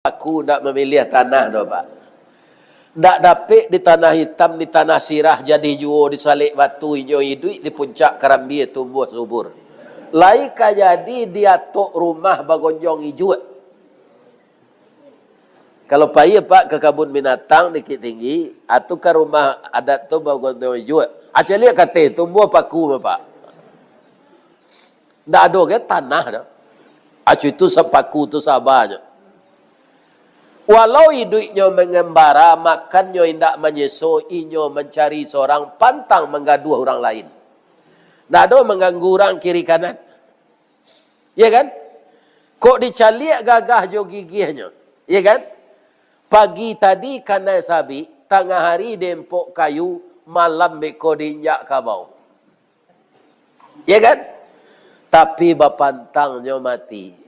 Aku nak memilih tanah dah pak. Nak dapik di tanah hitam, di tanah sirah, jadi juo di salik batu hijau hidup, di puncak kerambi tumbuh subur. Lai ka jadi dia tok rumah bagonjong hijau. Kalau payah pak ke kabun binatang dikit tinggi, atau ke rumah adat tu bagonjong hijau. Aja lihat kata tumbuh paku pak. Ndak ada ke tanah dah. Acu itu sepaku tu sabarnya. Walau hidupnya mengembara, makannya tidak menyeso, inyo mencari seorang, pantang menggaduh orang lain. Tidak ada mengganggu orang kiri kanan. Ya kan? Kok dicaliak gagah jo gigihnya. Ya kan? Pagi tadi kanai sabi, tengah hari dempok kayu, malam beko dinjak kabau. Ya kan? Tapi bapantangnya mati.